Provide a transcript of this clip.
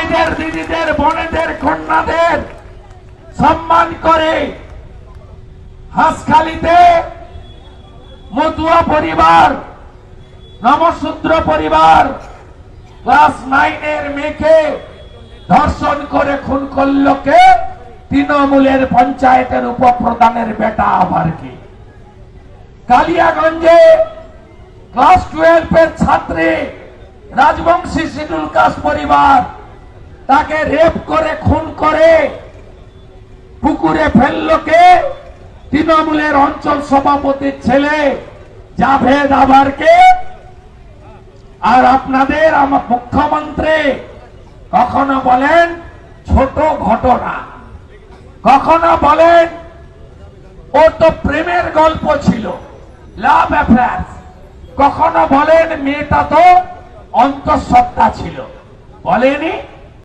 মায়েদের, দিদিদের, বোনেদের, কন্যাদের সম্মান করে হাঁসখালিতে মতুয়া পরিবার, নমশূদ্র পরিবার ক্লাস 9-এর মেয়েকে ধর্ষণ করে খুন করল কে? তৃণমূলের পঞ্চায়েতের উপপ্রধানের বেটা আবার কি? কালিয়াগঞ্জে ক্লাস 12-এর ছাত্রী রাজবংশী শিডুল কাস্ট পরিবার, তাকে রেপ করে খুন করে পুকুরে ফেলল কে? তৃণমূলের অঞ্চল সভাপতির ছেলে জাভেদ আবারকে। আর আপনাদের আমার মুখ্যমন্ত্রী কখনো বলেন ছোট ঘটনা, কখনো বলেন ও তো প্রেমের গল্প ছিল, লাভ অ্যাফেয়ার, কখনো বলেন মেয়েটা তো অন্তঃসত্ত্বা ছিল, বলেনি?